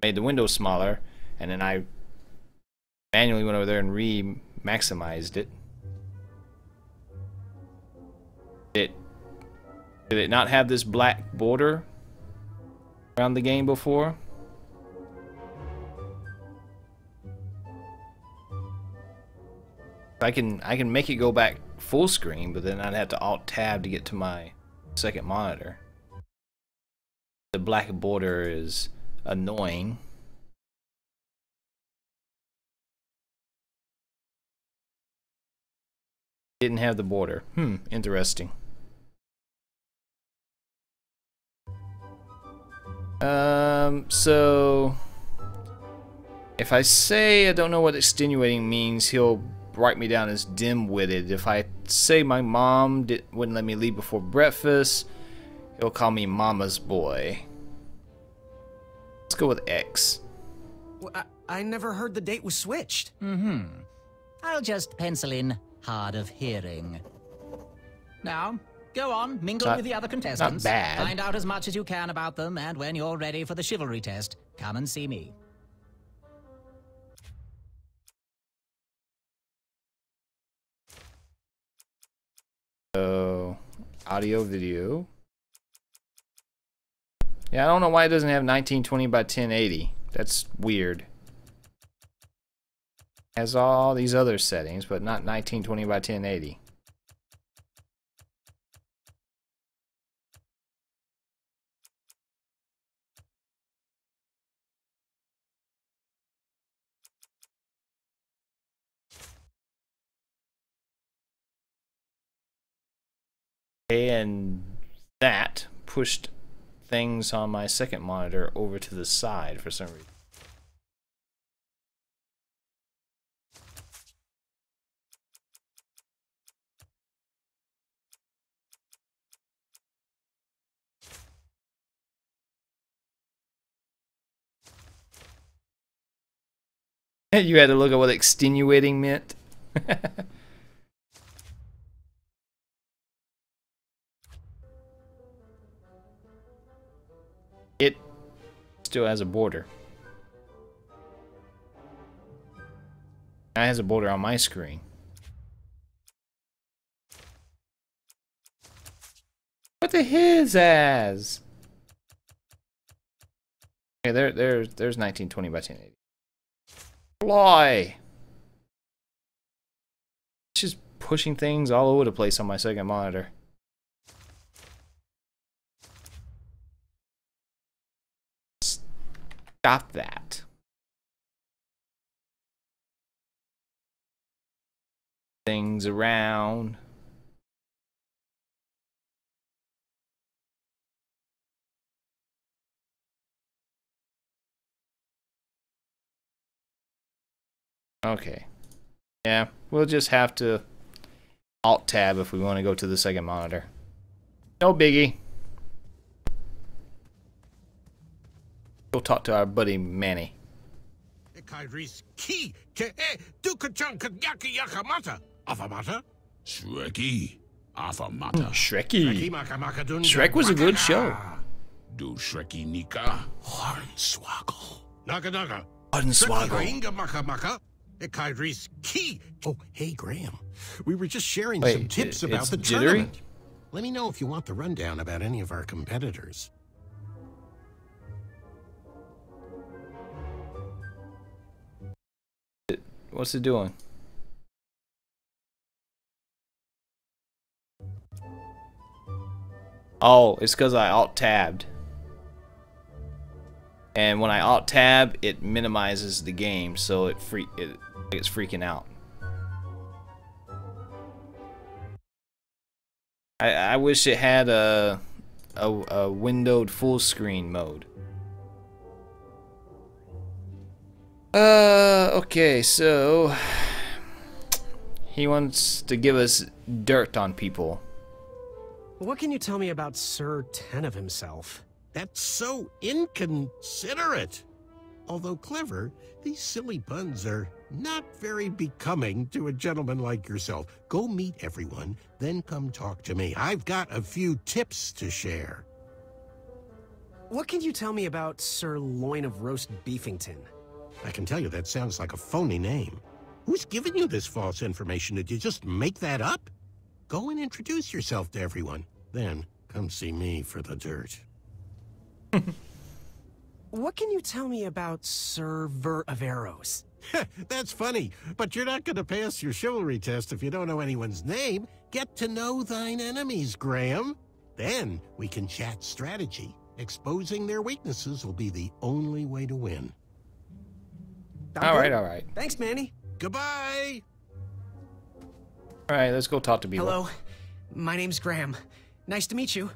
made the window smaller, and then I manually went over there and re-maximized it. Did it not have this black border around the game before? I can make it go back full screen, but then I'd have to Alt Tab to get to my second monitor. The black border is annoying. Didn't have the border. Interesting. So if I say I don't know what extenuating means, he'll write me down as dim-witted. If I say my mom wouldn't let me leave before breakfast, he'll call me Mama's boy. Let's go with X. Well, I never heard the date was switched. I'll just pencil in hard of hearing. Now, go on, mingle with the other contestants. Not bad. Find out as much as you can about them, and when you're ready for the chivalry test, come and see me. So, audio, video. Yeah, I don't know why it doesn't have 1920 by 1080. That's weird. It has all these other settings, but not 1920 by 1080. And that pushed things on my second monitor over to the side for some reason. You had to look at what extenuating meant. It still has a border. It has a border on my screen. What the his ass? Okay, there's 1920 by 1080. Fly. It's just pushing things all over the place on my second monitor. Stop that. Things around. Okay. Yeah, we'll just have to Alt Tab if we want to go to the second monitor. No biggie. Go talk to our buddy Manny. Shrekky, Afamata. Shrekky. Shrek was a good show. Do Shrekky Nika. Hornswoggle. Naga Naga. Hornswoggle. Inga Maka Maka. Ekaidris Key. Oh, hey, Graham. We were just sharing Wait, some tips about it's the jittery? tournament. Let me know if you want the rundown about any of our competitors. What's it doing? Oh, it's because I Alt-tabbed. And when I Alt-tab, it minimizes the game, so it's freaking out. I wish it had a windowed full screen mode. Okay, so he wants to give us dirt on people. What can you tell me about Sir Ten of himself? That's so inconsiderate. Although clever, these silly puns are not very becoming to a gentleman like yourself. Go meet everyone, then come talk to me. I've got a few tips to share. What can you tell me about Sir Loin of Roast Beefington? I can tell you that sounds like a phony name. Who's giving you this false information? Did you just make that up? Go and introduce yourself to everyone. Then come see me for the dirt. What can you tell me about Sir Ver of Arrows? That's funny, but you're not going to pass your chivalry test if you don't know anyone's name. Get to know thine enemies, Graham. Then we can chat strategy. Exposing their weaknesses will be the only way to win. All right. Thanks, Manny. Goodbye! All right, let's go talk to people. Hello, my name's Graham. Nice to meet you.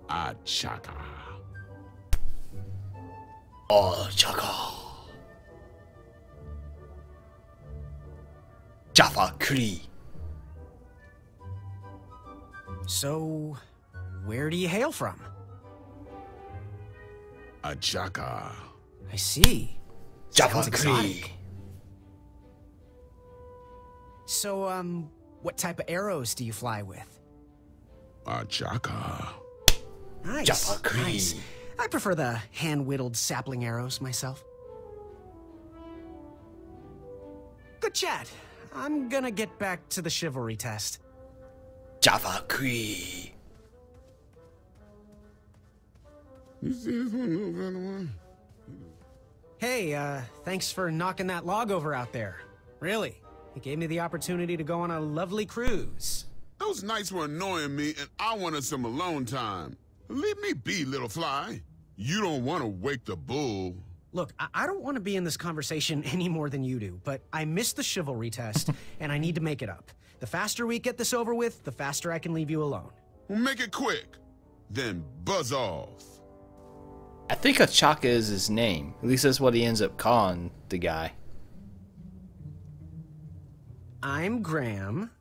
Achaka. Oh, Chaka. Jaffa Kree. So, where do you hail from? Achaka. I see. Jaffa Sounds exotic. Kree. So, what type of arrows do you fly with? Achaka. Nice. Jaffa Kree. Nice. I prefer the hand-whittled sapling arrows myself. Good chat. I'm gonna get back to the chivalry test. Jaffa Kree. Hey, thanks for knocking that log over out there. Really. It gave me the opportunity to go on a lovely cruise. Those nights were annoying me, and I wanted some alone time. Leave me be, little fly. You don't want to wake the bull. Look, I don't want to be in this conversation any more than you do, but I missed the chivalry test, and I need to make it up. The faster we get this over with, the faster I can leave you alone. Well, make it quick. Then buzz off. I think Achaka is his name. At least that's what he ends up calling the guy. I'm Graham.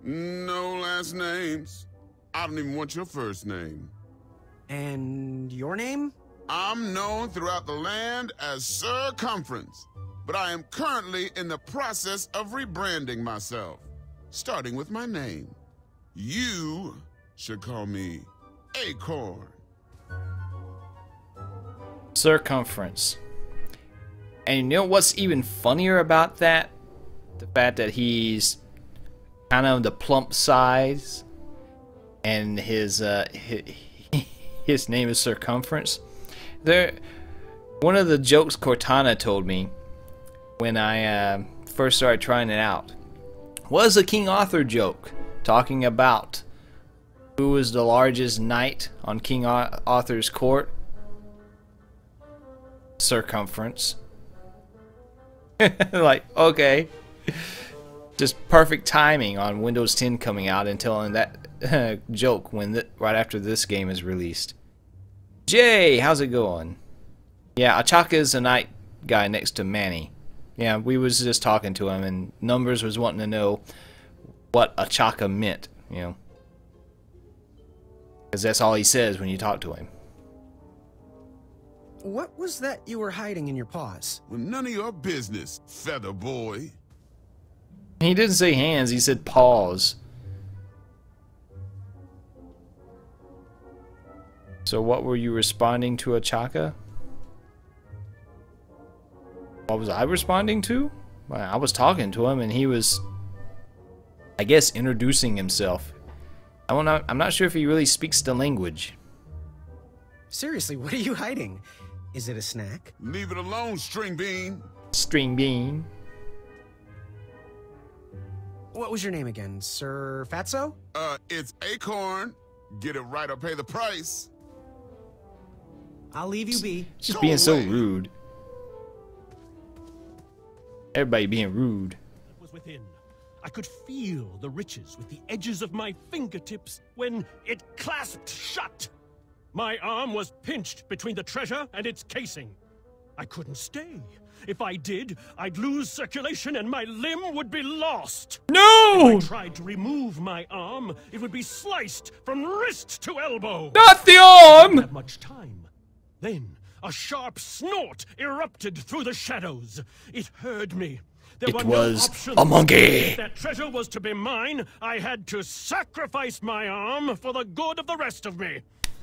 No last names. I don't even want your first name. And your name? I'm known throughout the land as Circumference, but I am currently in the process of rebranding myself, starting with my name. You should call me Acorn. Circumference. And you know what's even funnier about that? The fact that he's kind of the plump size, and his name is Circumference. One of the jokes Cortana told me when I first started trying it out was a King Arthur joke, talking about who was the largest knight on King Arthur's court. Circumference. Like, okay. Just perfect timing on Windows 10 coming out and telling that joke when right after this game is released. Jay, how's it going? Yeah, Achaka is the night guy next to Manny. Yeah, we was just talking to him, and Numbers was wanting to know what Achaka meant, you know. Because that's all he says when you talk to him. What was that you were hiding in your paws? Well, none of your business, feather boy. He didn't say hands, he said paws. So what were you responding to Achaka? What was I responding to? Well, I was talking to him and he was, I guess, introducing himself. I'm not sure if he really speaks the language. Seriously, what are you hiding? Is it a snack? Leave it alone, String Bean. String Bean. What was your name again? Sir Fatso? It's Acorn. Get it right or pay the price. I'll leave you be. Just Go being so away. rude. Everybody being rude. Was within. I could feel the riches with the edges of my fingertips when it clasped shut. My arm was pinched between the treasure and its casing. I couldn't stay. If I did, I'd lose circulation and my limb would be lost. No! If I tried to remove my arm, it would be sliced from wrist to elbow. Not the I didn't arm! have much time. Then a sharp snort erupted through the shadows. It heard me. There It were was no options. a monkey. If that treasure was to be mine, I had to sacrifice my arm for the good of the rest of me.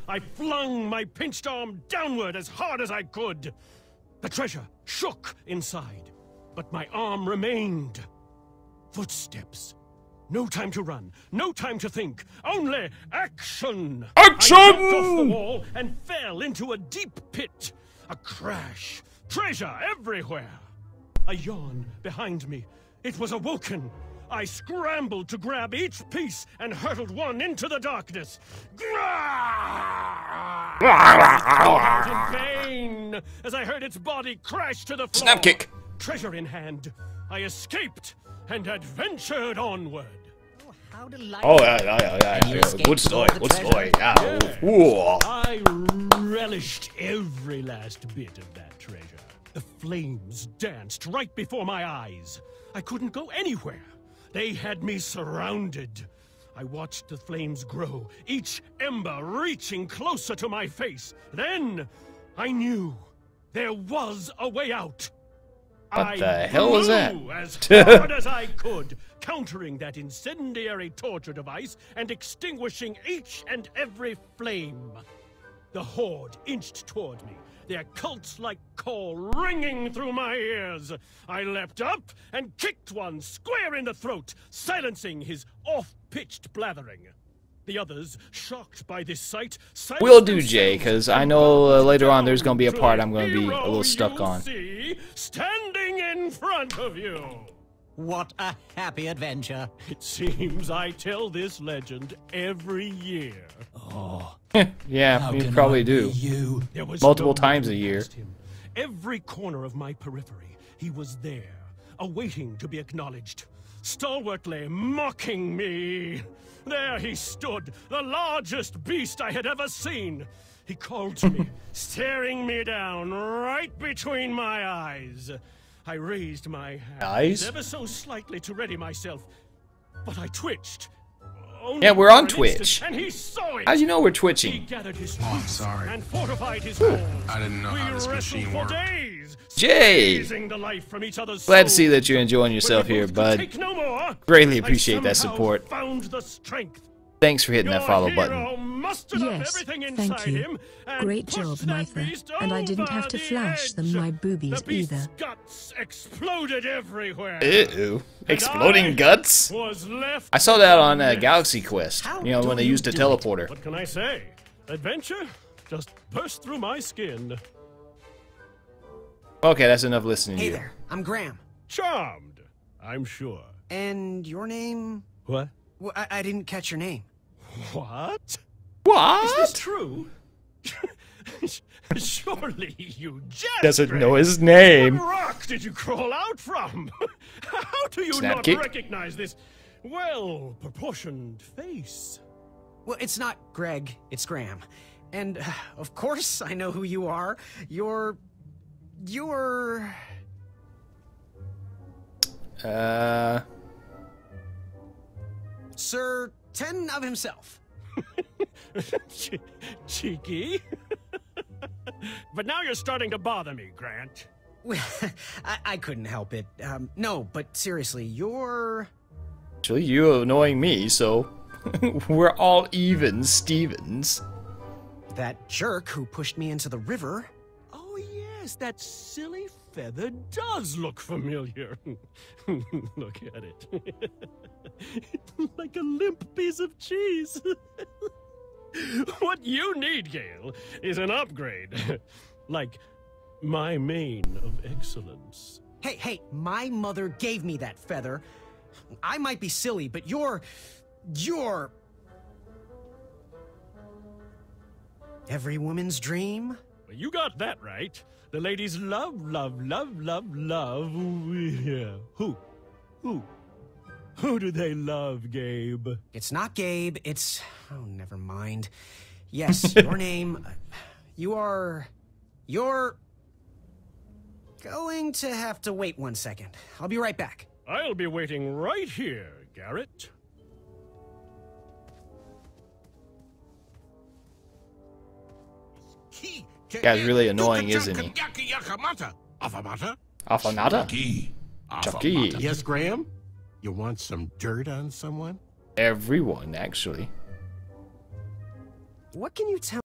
I flung my pinched arm downward as hard as I could. The treasure shook inside, but my arm remained. Footsteps. No time to run, no time to think, only action! Action! I jumped off the wall and fell into a deep pit. A crash. Treasure everywhere. A yawn behind me. It was awoken. I scrambled to grab each piece and hurtled one into the darkness. Out in vain as I heard its body crash to the floor. Snap kick. Treasure in hand, I escaped and adventured onward. How delightful. Oh, yeah. You escaped Good with story, all the good treasure. story. Yeah. Ooh. I relished every last bit of that treasure. The flames danced right before my eyes. I couldn't go anywhere. They had me surrounded. I watched the flames grow, each ember reaching closer to my face. Then I knew there was a way out. What the hell was that? blew as hard as I could, countering that incendiary torture device and extinguishing each and every flame. The horde inched toward me, their cult-like call ringing through my ears. I leapt up and kicked one square in the throat, silencing his off-pitched blathering. The others, shocked by this sight, Will do, Jay, because I know later on there's going to be a part I'm going to be a little stuck on. See, standing in front of you. What a happy adventure. It seems I tell this legend every year. Yeah, you probably do. There was Multiple no times a moving year. past him. Every corner of my periphery, he was there, awaiting to be acknowledged, stalwartly mocking me. There he stood, the largest beast I had ever seen. He called to me, staring me down right between my eyes. I raised my hand Eyes? ever so slightly to ready myself, but I twitched. Yeah, we're on for an instant, Twitch. and he saw it. How do you know we're He twitching? gathered his I'm troops sorry. and fortified his walls. I didn't know how this wrestled machine for worked. days, Jay! squeezing the life from each other's Glad to see souls. that you're enjoying When yourself we here, both could bud. take no more, Greatly I appreciate that somehow support. Found the strength. Thanks for hitting that Your follow hero button. mustered up Yes, everything thank inside you. him and Great pushed job, that Martha. beast And I didn't over have to the flash them edge. my boobies The beast's either. guts exploded everywhere. Ew. And Exploding I guns? was left I saw that on next. Galaxy Quest. How You know, do when they you used a do it? teleporter. What can I say? Adventure just burst through my skin. Okay, that's enough listening to Hey you. there, I'm Graham. Charmed, I'm sure. And your name? What? Well, I didn't catch your name. What? Is this What? true? Surely you jest. Doesn't Greg. know his name. What rock did you crawl out from? How do you Snap not kick. recognize this well-proportioned face? Well, it's not Greg, it's Graham. And, of course, I know who you are. You're... Sir Ten of himself. Cheeky. But now you're starting to bother me, Grant. Well, I couldn't help it. No, but seriously, you're... Actually, you annoying me, so we're all even, Stevens. that jerk who pushed me into the river. Oh, yes, that silly feather does look familiar. Look at it. Like a limp piece of cheese. What you need, Gale, is an upgrade. Like my mane of excellence. Hey, my mother gave me that feather. I might be silly, but you're... every woman's dream? Well, you got that right. The ladies love. Yeah. Who do they love, Gabe? It's not Gabe, it's... oh, never mind. Yes, your name... you're... going to have to wait 1 second. I'll be right back. I'll be waiting right here, Garrett. Guy's really annoying, isn't he? Afanata? Afanata? Key. Chucky. Yes, Graham? You want some dirt on someone? Everyone, actually. What can you tell